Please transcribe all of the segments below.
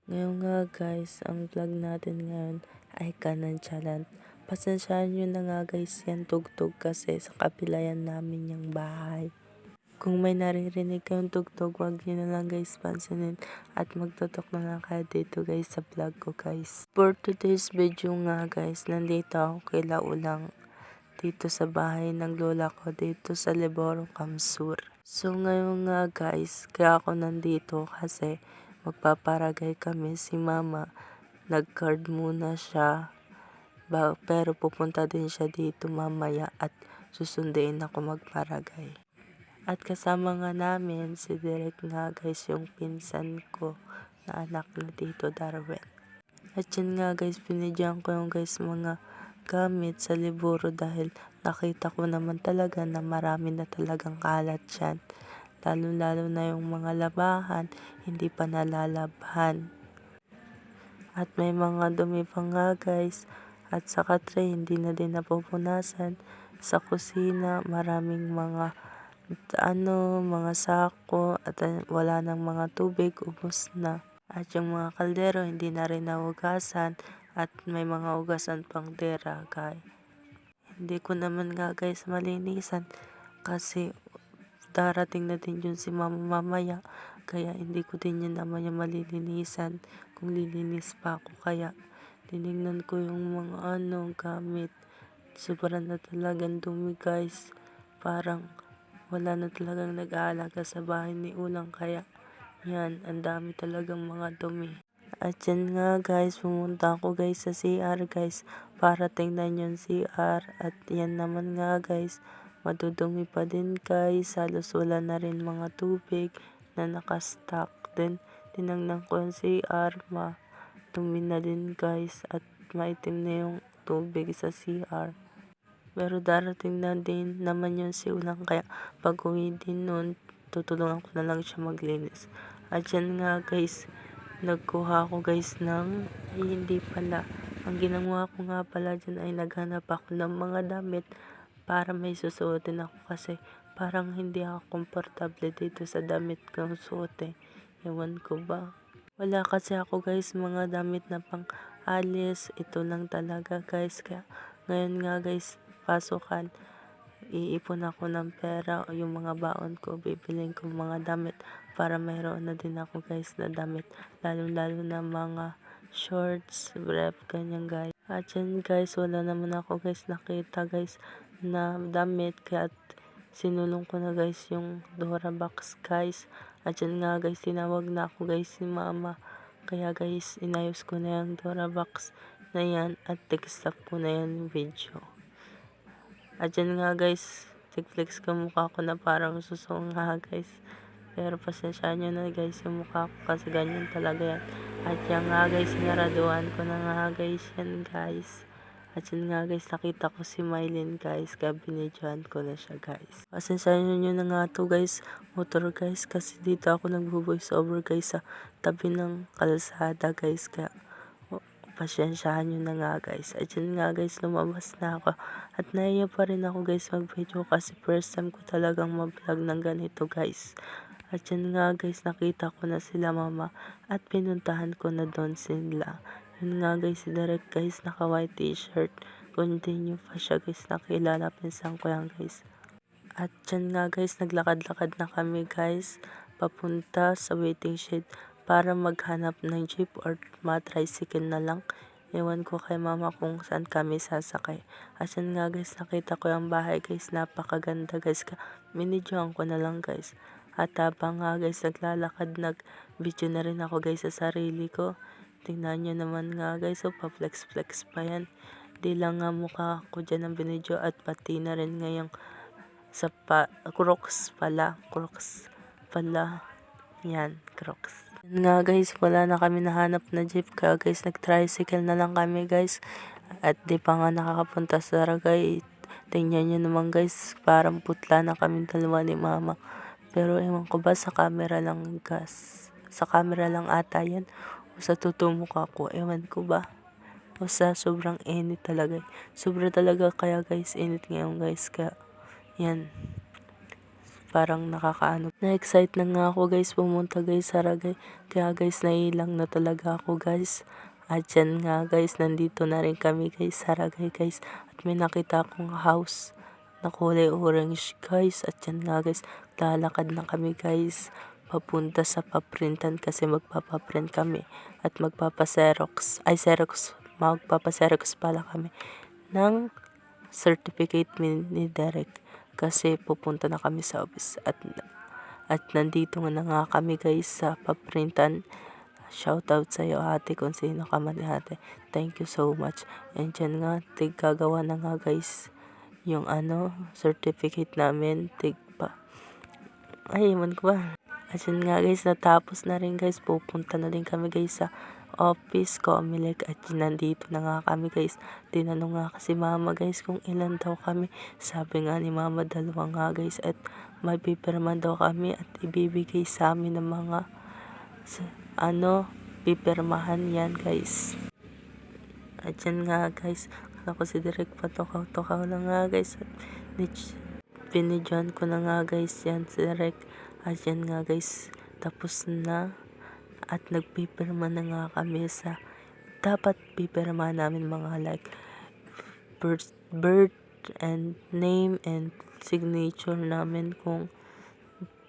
Ngayon nga guys, ang vlog natin ngayon ay kanan challenge. Pasensyahan nyo na nga guys yan tugtog kasi sa kabila yan namin yung bahay. Kung may naririnig kayong tugtog, wag nyo na lang guys pansinin at magtutok na lang kayo dito guys sa vlog ko guys. For today's video nga guys, nandito ako kay Laulang dito sa bahay ng lola ko dito sa Liboro, Kamsur. So ngayon nga guys, kaya ako nandito kasi magpaparagay kami. Si mama nag-card muna siya pero pupunta din siya dito mamaya at susunduin ako magparagay. At kasama nga namin si Derek nga guys, yung pinsan ko na anak na dito Darwin. At yun nga guys, binidyan ko yung guys mga gamit sa Liboro dahil nakita ko naman talaga na marami na talagang kalat yan. Lalo na yung mga labahan, hindi pa nalalabhan. At may mga dumi pa nga guys. At sa tray, hindi na din napupunasan. Sa kusina, maraming mga mga sako at wala nang mga tubig, ubos na. At yung mga kaldero, hindi na rin nahugasan at may mga hugasan pang dera guys. Hindi ko naman nga guys malinisan kasi darating na din yun si mama mamaya, kaya hindi ko din yun naman yung malilinisan kung lilinis pa ako. Kaya tinignan ko yung mga gamit, sobra na talagang dumi guys, parang wala na talagang nag-aalaga sa bahay ni Ulang, kaya yan, ang dami talagang mga dumi. At yan nga guys, pumunta ako guys sa CR guys para tingnan yung CR. At yan naman nga guys, madudumi pa din guys, halos wala na rin mga tubig na nakastock. Then tinangnan ko yung CR, madumi na din guys at maitim na yung tubig sa CR. Pero darating na din naman yung si Ulang, kaya pag uwi din nun, tutulungan ko na lang siya maglinis. At yan nga guys, nagkuha ako guys ng hindi pala. Ang ginawa ko nga pala dyan ay naghanap ako ng mga damit para may susuotin ako kasi parang hindi ako komportable dito sa damit kong suotin. Ewan ko ba. Wala kasi ako guys mga damit na pang alis. Ito lang talaga guys. Kaya ngayon nga guys, pasukan, iipon ako ng pera o yung mga baon ko, bibiling ko mga damit para mayroon na din ako guys na damit, lalo na mga shorts, ref, ganyan guys. At yan guys, wala naman ako guys nakita guys na damit, kaya sinulong ko na guys yung Dora box guys. At yan nga guys, tinawag na ako guys si mama, kaya guys inayos ko na yung Dora box na yan at text-up ko na yan video. At yan nga guys, tig-flex ko mukha ko na parang susong nga guys. Pero pasensya nyo na guys yung mukha ko kasi ganyan talaga yan. At yan nga guys, naraduan ko na nga guys yan guys. At yan nga guys, nakita ko si Mylene guys, kaya binidyohan ko na siya guys. Pasensya nyo na nga to guys, motor guys, kasi dito ako nagvo-voice over guys sa tabi ng kalsada guys, kaya pasensyahan nyo na nga guys. At yun nga guys, lumabas na ako. At naiya pa rin ako guys mag-video kasi first time ko talagang mag-vlog ng ganito guys. At yun nga guys, nakita ko na sila mama at pinuntahan ko na doon sila. Yun nga guys, si Derek guys, naka white t-shirt. Continue pa siya guys, nakilala pinsan ko yan guys. At yan nga guys, naglakad-lakad na kami guys, papunta sa waiting shed para maghanap ng jeep or tricycle na lang. Ewan ko kay mama kung saan kami sasakay. At yan nga guys, nakita ko yung bahay guys, napakaganda guys. Minidyohan ko na lang guys. At habang nga guys naglalakad, nag-video na rin ako guys sa sarili ko. Tingnan nyo naman nga guys, so pa-flex-flex pa yan. Di lang nga mukha ko dyan ang binidyo at pati na rin ngayong sa Crocs pala. Yan, Crocs. Yan nga guys, wala na kami nahanap na jeep, kaya guys nag-tricycle na lang kami guys. At di pa nga nakakapunta sa Ragay. Tingnan nyo naman guys, parang putla na kami dalawa ni mama. Pero ewan ko ba, sa camera lang gas. Sa camera lang ata yan. O sa tutumok ako, ewan ko ba. O sa sobrang init talaga. Sobra talaga kaya guys, init ngayon guys. Kaya yan, parang nakakaano. Na-excite na nga ako guys pumunta guys sa Ragay. Kaya guys nailang na talaga ako guys. At yan nga guys, nandito na rin kami guys sa Ragay guys. At may nakita akong house na kulay orange guys. At yan nga guys, lalakad na kami guys papunta sa paprintan kasi magpapaprint kami at magpapaserox. Magpapaserox pala kami ng certificate ni Derek kasi pupunta na kami sa office at nandito na nga kami guys sa paprintan. Shoutout sa iyo ate kung sino ka man ate. Thank you so much. And dyan nga, gagawa na nga guys yung certificate namin. Ewan ko ba. At yun nga guys, natapos na rin guys. Pupunta na din kami guys sa office Comelec at nandito na nga kami guys. Tinanong nga kasi mama guys kung ilan daw kami. Sabi nga ni mama 2 nga guys at may pipirman daw kami at ibibigay sa amin ng mga pipirmahan yan guys. At yan nga guys, ako si Direk patukaw-tukaw lang nga guys. Pinidyan ko na nga guys yan si Direk. At yan nga guys, tapos na. At nagpipirma na nga kami sa dapat pipirma namin mga like birth and name and signature namin kung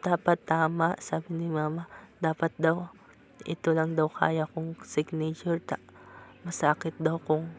dapat tama. Sabi ni mama, dapat daw ito lang daw kaya kong signature. Masakit daw kung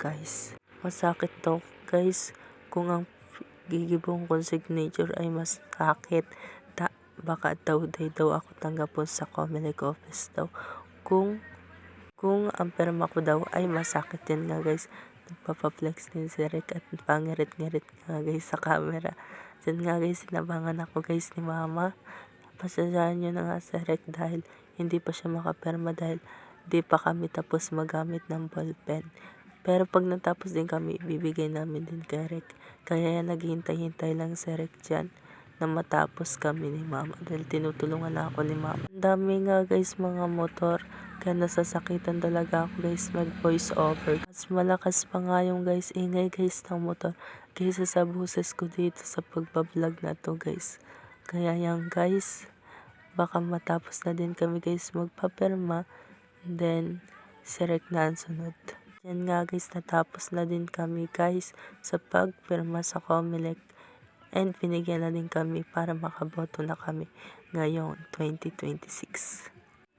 guys. Masakit daw guys kung ang gigibong kong signature ay masakit. Baka daw ako tanggapon sa Comelec office daw. Kung ang perma ko daw ay masakit din nga guys. Nagpapaflex din si Rick at pangirit-ngirit nga guys sa camera. Diyan nga guys, sinabangan ako guys ni mama. Pasasyahan nyo na nga si Rick dahil hindi pa siya makaperma dahil di pa kami tapos magamit ng ballpen. Pero pag natapos din kami, ibibigay namin din kay Rick. Kaya naghihintay-hintay lang si Rick dyan na matapos kami ni mama dahil tinutulungan na ako ni mama. Ang dami nga guys mga motor kaya nasasakitan talaga ako guys mag voice over. Mas malakas pa nga yung guys ingay guys ng motor kaysa sa boses ko dito sa pagbablog na to guys. Kaya yan guys, baka matapos na din kami guys magpapirma then si Rick na ang sunod. Yan nga guys, natapos na din kami guys sa pagpirma sa Comelec. And binigyan na din kami para makaboto na kami ngayong 2026.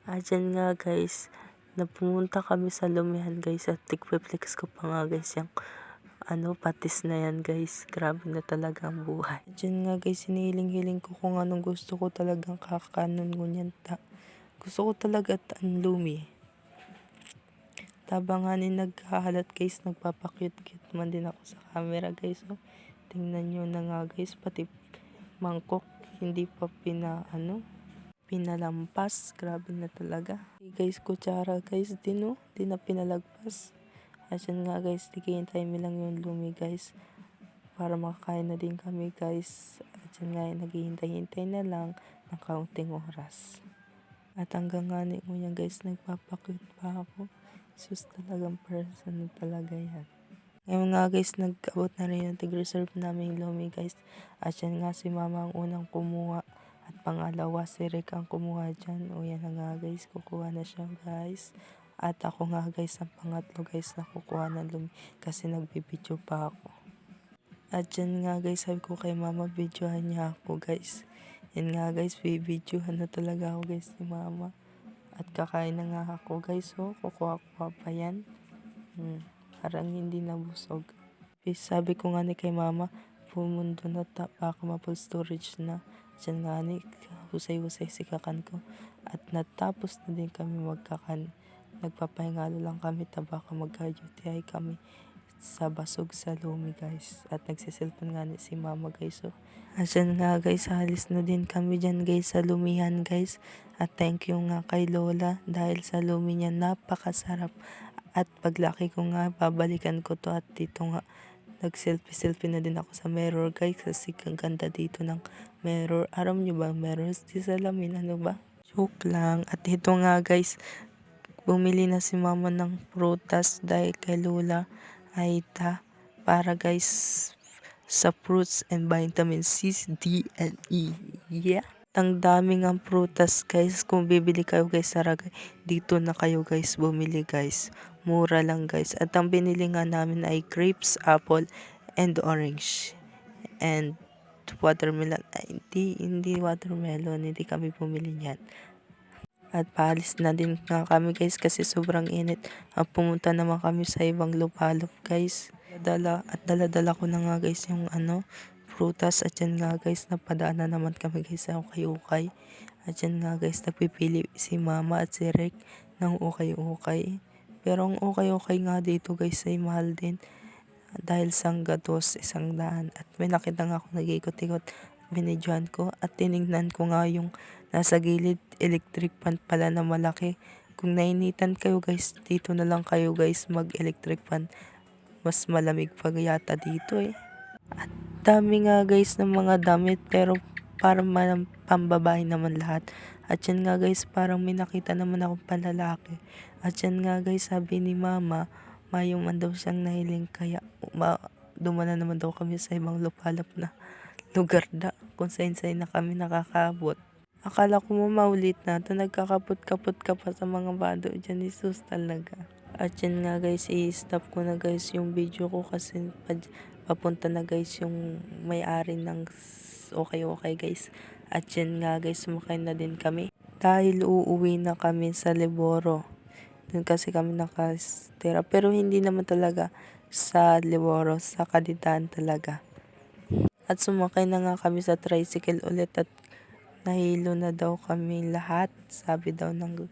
At yan nga guys, napumunta kami sa Lumihan guys at tigpiplex ko pa nga guys yung patis na yan guys. Grabe na talaga ang buhay. At yan nga guys, hinihiling-hiling ko kung anong gusto ko talagang kakanon ngunyan. Gusto ko talaga ang lumi. Tabanganin naghahalat guys, nagpapakyut-kyut man din ako sa camera guys. So, tingnan nyo na nga guys, pati mangkok hindi pa pinalampas. Grabe na talaga. Guys, kutsara guys din di na pinalagpas. At yan nga guys, tigihintay mo lang yung lumi guys para makakain na din kami guys. At yan nga, naghihintay-hintay na lang ng kaunting oras. At hanggang nga ni yan guys, nagpapakyut pa ako. Sus, talagang person na talaga yan. Ngayon nga guys, nag-abot na rin yung tig-reserve namin lumi guys. At yan nga si mama ang unang kumuha. At pangalawa si Rick ang kumuha dyan. O yan na nga guys, kukuha na siya guys. At ako nga guys, ang pangatlo guys na kukuha ng lumi. Kasi nagbibideo pa ako. At yan nga guys, sabi ko kay mama, videohan niya ako guys. Yan nga guys, bibidyohan na talaga ako guys ni mama. At kakain na nga ako guys. So, kukuha pa yan. Parang hindi nabusog. Sabi ko nga ni kay mama, pumundo na baka ma-full storage na. Diyan nga ni, husay-husay sikakan ko. At natapos na din kami magkakan. Nagpapahingalo lang kami, baka magka-UTI kami sa basog sa lumi guys. At nagsiselfon nga ni si mama guys. So, ayan nga guys, halis na din kami dyan guys sa Lumihan guys. At thank you nga kay Lola dahil sa lumi niya napakasarap. At paglaki ko nga, babalikan ko to at dito nga, nag-selfie na din ako sa mirror guys kasi ang ganda dito ng mirror. Aram nyo ba mirror? Di salamin, ano ba? Joke lang. At ito nga guys, bumili na si mama ng prutas dahil kay Lola Aita para guys sa fruits and vitamin C, D, and E. Yeah. Ang daming ang prutas guys. Kung bibili kayo guys sa Ragay, dito na kayo guys bumili guys. Mura lang guys. At ang binili nga namin ay grapes, apple, and orange. And watermelon. Ay, hindi watermelon. Hindi kami bumili niyan. At paalis na din nga kami guys kasi sobrang init. Pumunta naman kami sa ibang lupalop guys. Dala-dala ko na nga guys yung prutas. At yan nga guys, napadaan na naman kami guys sa ukay-ukay. At yan nga guys, nagpipili si mama at si Rick ng ukay-ukay. Pero ang ukay-ukay nga dito guys ay mahal din. Dahil sangga 2, 100. At may nakita nga ako nag-ikot-ikot. Binidyohan ko at tinignan ko nga yung nasa gilid, electric fan pala na malaki. Kung nainitan kayo guys, dito na lang kayo guys mag-electric fan. Mas malamig pa yata dito eh. At dami nga guys ng mga damit pero parang pambabae naman lahat. At yan nga guys, parang may nakita naman akong panlalaki. At yan nga guys, sabi ni mama, mayong man daw siyang nahiling kaya dumana naman daw kami sa ibang lupalop na lugar na kung saan na kami nakakaabot. Akala ko mo maulit na ito, nagkakapot-kapot ka pa sa mga bado dyan, Jesus talaga. At yan nga guys, i-stop ko na guys yung video ko kasi papunta na guys yung may-ari ng okay guys. At yan nga guys, sumakay na din kami. Dahil uuwi na kami sa Liboro. Doon kasi kami nakastira. Pero hindi naman talaga sa Liboro, sa Kaditaan talaga. At sumakay na nga kami sa tricycle ulit at nahilo na daw kami lahat, sabi daw ng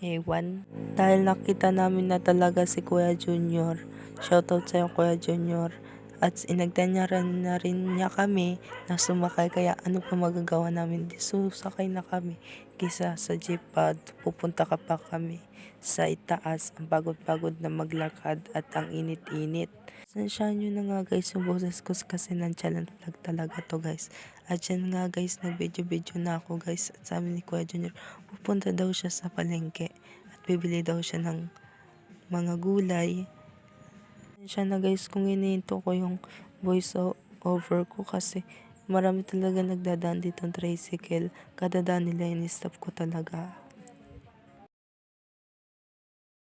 ewan. Dahil nakita namin na talaga si Kuya Junior. Shoutout sa'yo Kuya Junior. At inagdan na rin niya kami na sumakay, kaya ano pa magagawa namin? Susakay na kami kisa sa jeep pad. Pupunta ka pa kami sa itaas. Ang pagod-pagod na maglakad at ang init-init. Sansya nyo na nga guys yung boses ko kasi nonchalant vlog talaga to guys. At yan nga guys, nag-video na ako guys. At sabi ni Kuya Junior, pupunta daw siya sa palengke at bibili daw siya ng mga gulay. Sansya na guys kung inihinto ko yung voice over ko kasi marami talaga nagdadaan dito ng tricycle. Kadadaan nila in-stop ko talaga.